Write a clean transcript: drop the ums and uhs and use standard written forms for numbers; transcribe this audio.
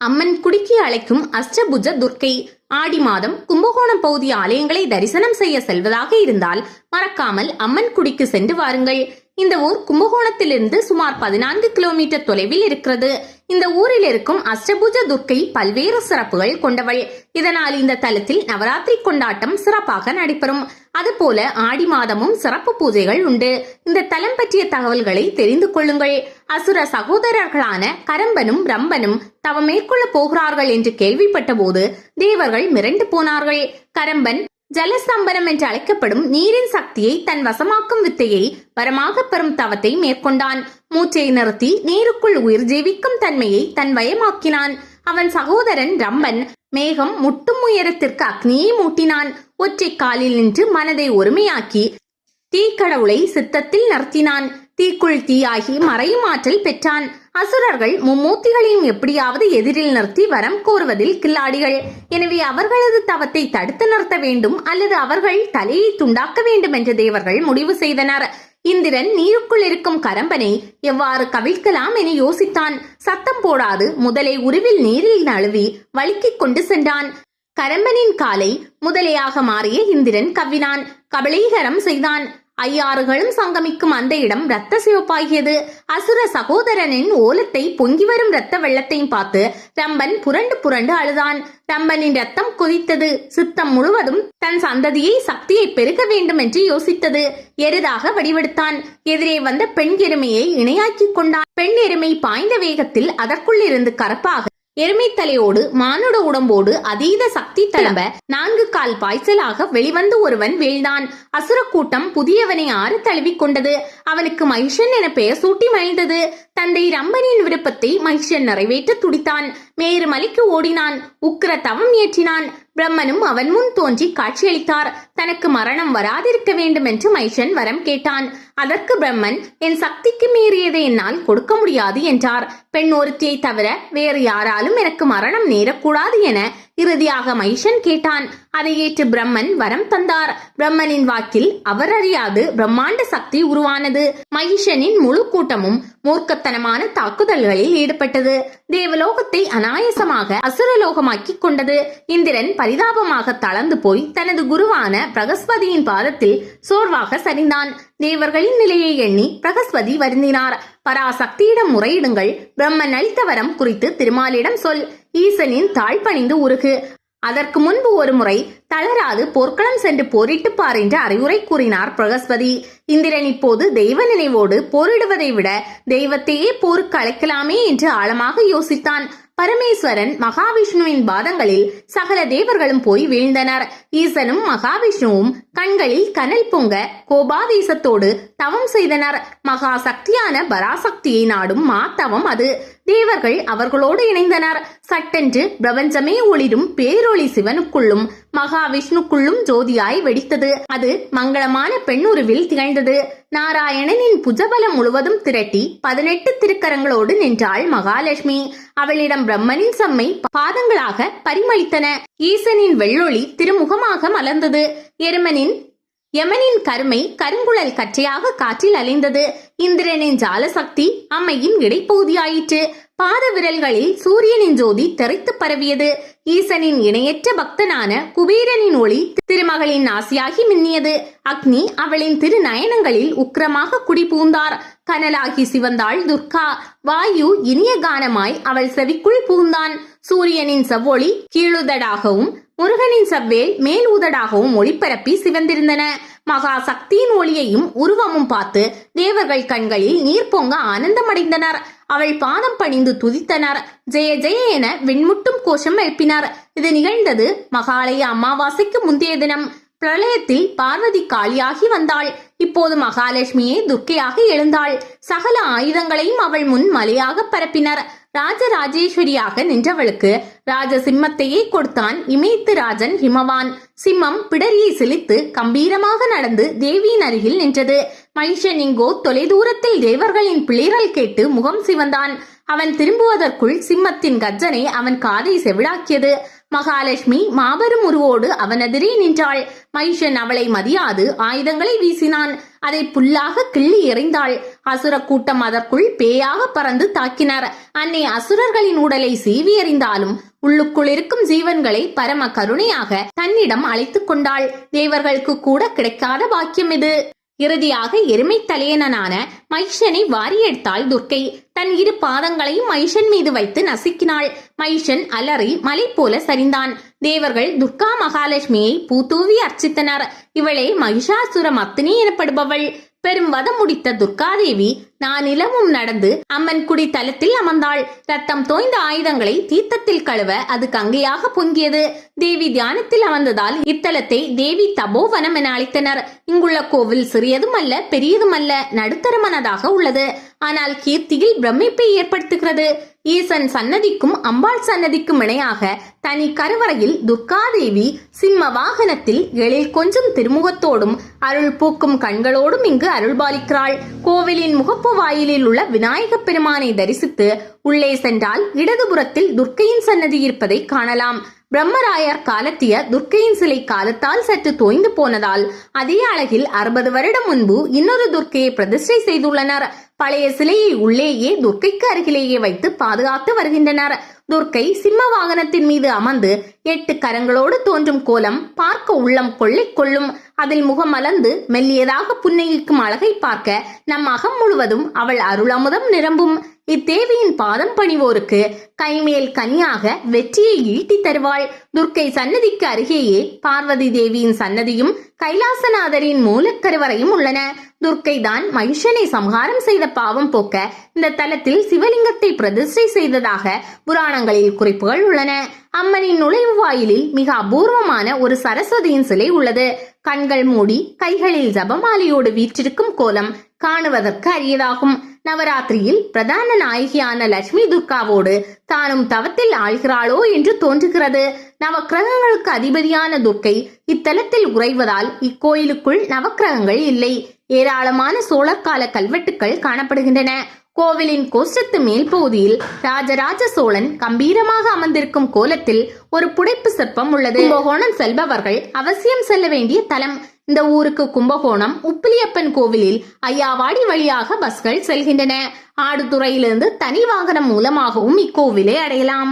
அம்மன் குடிக்கு அழைக்கும் அஷ்டபுஜ துர்க்கை. ஆடி மாதம் கும்பகோணம் பகுதி ஆலயங்களை தரிசனம் செய்ய செல்வதாக இருந்தால் மறக்காமல் அம்மன் குடிக்கு சென்று வாருங்கள். இந்த ஊர் கும்பகோணத்திலிருந்து சுமார் 14 கிலோமீட்டர் தொலைவில் இருக்கிறது. இந்த ஊரில் இருக்கும் அஷ்டபுஜ துர்க்கை பல்வேறு சிறப்புகள் கொண்டவள். இதனால் இந்த தலத்தில் நவராத்திரி கொண்டாட்டம் சிறப்பாக நடைபெறும். அதுபோல ஆடி மாதமும் சிறப்பு பூஜைகள் உண்டு. இந்த தலம் பற்றிய தகவல்களை தெரிந்து கொள்ளுங்கள். அசுர சகோதரர்களான கரம்பனும் ரம்பனும் தவம் மேற்கொள்ள போகிறார்கள் என்று கேள்விப்பட்ட போது தேவர்கள் மிரண்டு போனார்கள். கரம்பன் ஜலஸ்தம்பரம் என்று அழைக்கப்படும் நீரின் சக்தியை தன் வசமாக்கும் வித்தையை வரமாக பெறும் தவத்தை மேற்கொண்டான். மூச்சை நிறுத்தி நீருக்குள் உயிர் ஜீவிக்கும் தன்மையை தன் வயமாக்கினான். அவன் சகோதரன் ரம்பன் மேகம் முட்டும் உயரத்திற்கு அக்னியை மூட்டினான். ஒற்றை காலில் நின்று மனதை ஒருமையாக்கி தீக்கடவுளை சித்தத்தில் நிறுத்தினான். தீக்குள் தீயாகி மறையும் ஆற்றல் பெற்றான். அசுரர்கள் மும்மூர்த்திகளையும் எப்படியாவது எதிரில் நிறுத்தி வரம் கோருவதில் கில்லாடிகள். எனவே அவர்களது தவத்தை தடுத்து நிறுத்த வேண்டும் அல்லது அவர்கள் தலையை துண்டாக்க வேண்டும் என்று தேவர்கள் முடிவு செய்தனர். இந்திரன் நீருக்குள் இருக்கும் கரம்பனை எவ்வாறு கவிழ்க்கலாம் என யோசித்தான். சத்தம் போடாது முதலை உருவில் நீரில் நழுவி வழுக்கிக் கொண்டு சென்றான். கரம்பனின் காலை முதலையாக மாறிய இந்திரன் கவ்வினான். கபளீகரம் செய்தான். ஐயாறுகளும் சங்கமிக்கும் அந்த இடம் ரத்த சிவப்பாகியது. அசுர சகோதரனின் ஓலத்தை பொங்கி வரும் ரத்த வெள்ளத்தையும் பார்த்து ரம்பன் புரண்டு புரண்டு அழுதான். ரம்பனின் ரத்தம் கொதித்தது. சித்தம் முழுவதும் தன் சந்ததியை சக்தியை பெருக்க வேண்டும் என்று யோசித்தது. எருதாக வடிவெடுத்தான். எதிரே வந்த பெண் எருமையை இணையாக்கி கொண்டான். பெண் எருமை பாய்ந்த வேகத்தில் அதற்குள் இருந்து கரப்பாக எருமை தலையோடு மானுட உடம்போடு அதீத சக்தி தளம்ப 4 கால் பாய்ச்சலாக வெளிவந்து ஒருவன் வீழ்ந்தான். அசுர கூட்டம் புதியவனை ஆறு தழுவி கொண்டது. அவனுக்கு மகிஷன் என பெயர் சூட்டி மகிழ்ந்தது. தந்தை ரம்பனின் விருப்பத்தை மகிஷன் நிறைவேற்ற துடித்தான். மேரு மலைக்கு ஓடினான். உக்கிர தவம் ஏற்றினான். பிரம்மனும் அவன் முன் தோன்றி காட்சியளித்தார். தனக்கு மரணம் வராதிருக்க வேண்டும் என்று மகிஷன் வரம் கேட்டான். அதற்கு பிரம்மன், என் சக்திக்கு மீறியதை என்னால் கொடுக்க முடியாது என்றார். பெண் ஒருத்தியை தவிர வேறு யாராலும் எனக்கு மரணம் நேரக்கூடாது என இறுதியாக மகிஷன் கேட்டான். அதை ஏற்று பிரம்மன் வரம் தந்தார். பிரம்மனின் வாக்கில் அவர் அறியாது பிரம்மாண்ட சக்தி உருவானது. மகிஷனின் முழு கூட்டமும் மூர்க்கத்தனமான தாக்குதல்களில் ஈடுபட்டது. தேவலோகத்தை அனாயசமாக அசுரலோகமாக்கி கொண்டது. இந்திரன் பரிதாபமாக தளர்ந்து போய் தனது குருவான பிரகஸ்பதியின் பாதத்தில் சோர்வாக சரிந்தான். தேவர்களின் நிலையை எண்ணி பிரகஸ்பதி வருந்தினார். பராசக்தியிடம் முறையிடுங்கள். பிரம்மன் அளித்த வரம் குறித்து திருமாலிடம் சொல். ஈசனின் தாழ்பணிந்து உருகு. அதற்கு முன்பு ஒரு முறை தளராது போர்க்களம் சென்று போரிட்டு பார் என்று அறிவுரை கூறினார் பிரகஸ்பதி. இந்திரன் இப்போது தெய்வ நினைவோடு போரிடுவதை விட தெய்வத்தையே போருக்கு அழைக்கலாமே என்று ஆழமாக யோசித்தான். பரமேஸ்வரன் மகாவிஷ்ணுவின் பாதங்களில் சகல தேவர்களும் போய் வீழ்ந்தனர். ஈசனும் மகாவிஷ்ணுவும் கண்களில் கனல் பொங்க கோபாவேசத்தோடு தவம் செய்தனர். மகா சக்தியான பராசக்தியை நாடும் மாத்தவம் அது. தேவர்கள் அவர்களோடு இணைந்தனர். சட்டென்று பிரபஞ்சமே ஒளிரும் பேரொளி சிவனுக்குள்ளும் மகாவிஷ்ணுக்குள்ளும் ஜோதியாய் வெடித்தது. அது மங்களமான பெண்ணுருவில் திகழ்ந்தது. நாராயணனின் புஜபலம் முழுவதும் திரட்டி 18 திருக்கரங்களோடு நின்றாள் மகாலட்சுமி. அவளிடம் பிரம்மனின் செம்மை பாதங்களாக பரிமளித்தன. ஈசனின் வெள்ளொளி திருமுகமாக மலர்ந்தது. யமனின் கருமை கருங்குழல் கற்றையாக காற்றில் அலைந்தது. இந்திரனின் ஜாலசக்தி அம்மையின் இடைப்பகுதியாயிற்று. பாத விரல்களில் சூரியனின் ஜோதி தெரித்து பரவியது. ஈசனின் இணையற்ற பக்தனான குபேரனின் ஒளி திருமகளின் ஆசியாகி மின்னியது. அக்னி அவளின் திருநயனங்களில் உக்கிரமாக குடிபூந்தார். கனலாகி சிவந்தாள் துர்கா. வாயு இனிய கானமாய் அவள் செவிக்குள் பூந்தான். சூரியனின் செவ்வொளி கீழுதடாகவும் முருகனின் செவ்வேல் மேல் உதடாகவும் ஒளிபரப்பி சிவந்திருந்தன. மகா சக்தியின் ஒளியையும் உருவமும் பார்த்து தேவர்கள் கண்களில் நீர் பொங்க ஆனந்தமடைந்தனர். அவள் பாதம் பணிந்து துதித்தனர். ஜெய ஜெய என விண்முட்டும் கோஷம் எழுப்பினர். இது நிகழ்ந்தது மகாலய அமாவாசைக்கு முந்தைய தினம். பிரளயத்தில் பார்வதி காளியாகி வந்தாள். இப்போது மகாலட்சுமியே துர்க்கையாக எழுந்தாள். சகல ஆயுதங்களையும் அவள் முன் மலையாக பரப்பினர். ராஜராஜேஸ்வரியாக நின்றவளுக்கு ராஜ சிம்மத்தையே கொடுத்தான் இமயத்து ராஜன் ஹிமவான். சிம்மம் பிடரியை சிலித்து கம்பீரமாக நடந்து தேவியின் அருகில் நின்றது. மகிஷன் இங்கோ தொலைதூரத்தில் தேவர்களின் பிளிரல் கேட்டு முகம் சிவந்தான். அவன் திரும்புவதற்குள் சிம்மத்தின் கர்ஜனை அவன் காதை செவிடாக்கியது. மகாலட்சுமி மாபெரும் உருவோடு அவனெதிரே நின்றாள். மகிஷன் அவளை மதியாது ஆயுதங்களை வீசினான். அதை புல்லாக கிள்ளி எறிந்தாள். அசுர கூட்டம் அதற்குள் பேயாக பறந்து தாக்கினர். அன்னை அசுரர்களின் உடலை சீவி எறிந்தாலும் உள்ளுக்குள் இருக்கும் ஜீவன்களை பரம கருணையாக தன்னிடம் அழைத்துக் கொண்டாள். தேவர்களுக்கு கூட கிடைக்காத பாக்கியம் இது. இறுதியாக எருமை தலையனான மைஷனை வாரி எடுத்தாள் துர்க்கை. தன் இரு பாதங்களையும் மைஷன் மீது வைத்து நசுக்கினாள். மைஷன் அலறி மலை போல சரிந்தான். தேவர்கள் துர்கா மகாலட்சுமியை பூத்தூவி அர்ச்சித்தனர். இவளே மகிஷாசுர மர்த்தினி எனப்படுபவள். பெரும் வதம் முடித்த துர்காதேவி நானிலமும் நடந்து அம்மன் குடி தலத்தில் அமர்ந்தாள். ரத்தம் தோய்ந்த ஆயுதங்களை தீர்த்தத்தில் கழுவ அது கங்கையாக பொங்கியது. தேவி தியானத்தில் அமர்ந்ததால் இத்தலத்தை தேவி தபோவனம் என அழைத்தனர். இங்குள்ள கோவில் சிறியதும் அல்ல பெரியதும் அல்ல, நடுத்தரமானதாக உள்ளது. ஆனால் கீர்த்தியில் பிரமிப்பை ஏற்படுத்துகிறது. ஈசன் சன்னதிக்கும் அம்பாள் சன்னதிக்கும் இணையாக தனி கருவறையில் துர்காதேவி சிம்ம வாகனத்தில் எழில் கொஞ்சம் திருமுகத்தோடும் அருள் பூக்கும் கண்களோடும் இங்கு அருள்பாலிக்கிறாள். கோவிலின் முகப்பு வாயிலில் உள்ள விநாயக பெருமானை தரிசித்து உள்ளே சென்றால் இடதுபுறத்தில் துர்க்கையின் சன்னதி இருப்பதை காணலாம். பிரம்மராயர் காலத்திய துர்க்கையின் சிலை காலத்தால் சற்று தோய்ந்து போனதால் அதே அழகில் 60 வருடம் முன்பு இன்னொரு துர்க்கையை பிரதிஷ்டை செய்துள்ளனர். பழைய சிலையை உள்ளேயே துர்க்கைக்கு அருகிலேயே வைத்து பாதுகாத்து வருகின்றனர். துர்க்கை சிம்ம வாகனத்தின் மீது அமர்ந்து 8 கரங்களோடு தோன்றும் கோலம் பார்க்க உள்ளம் கொள்ளை கொள்ளும். அதில் முகம் மலர்ந்து மெல்லியதாக புன்னகிக்கும் அழகை பார்க்க நம் அகம் முழுவதும் அவள் அருளமுதம் நிரம்பும். இத்தேவியின் பாதம் பணிவோருக்கு கைமேல் கனியாக வெற்றியை ஈட்டி தருவாள். துர்க்கை சன்னதிக்கு அருகேயே பார்வதி தேவியின் சன்னதியும் கைலாசநாதரின் மூலக்கருவறையும் உள்ளன. துர்க்கை தான் மகிஷனை சம்ஹாரம் செய்த பாவம் போக்க இந்த தலத்தில் சிவலிங்கத்தை பிரதிஷ்டை செய்ததாக புராணங்களில் குறிப்புகள் உள்ளன. அம்மனின் நுழைவு வாயிலில் மிக அபூர்வமான ஒரு சரஸ்வதியின் சிலை உள்ளது. கண்கள் மூடி கைகளில் ஜபமாலையோடு வீற்றிருக்கும் கோலம் காணுவதற்கு அரியதாகும். நவராத்திரியில் பிரதான நாயகியான லட்சுமி துர்காவோடு தானும் தவத்தில் ஆழ்கிறாளோ என்று தோன்றுகிறது. நவக்கிரகங்களுக்கு அதிபதியான துர்க்கை இத்தலத்தில் உறைவதால் இக்கோயிலுக்குள் நவக்கிரகங்கள் இல்லை. ஏராளமான சோழர் கால கல்வெட்டுக்கள் காணப்படுகின்றன. கோவிலின் கோஷ்டத்து மேல் பகுதியில் ராஜராஜ சோழன் கம்பீரமாக அமர்ந்திருக்கும் கோலத்தில் ஒரு புடைப்பு சிற்பம் உள்ளது. கும்பகோணம் செல்பவர்கள் அவசியம் செல்ல வேண்டிய தலம். இந்த ஊருக்கு கும்பகோணம் உப்பிலியப்பன் கோவிலில் ஐயாவாடி வழியாக பஸ்கள் செல்கின்றன. ஆடுதுறையிலிருந்து தனி வாகனம் மூலமாகவும் இக்கோவிலை அடையலாம்.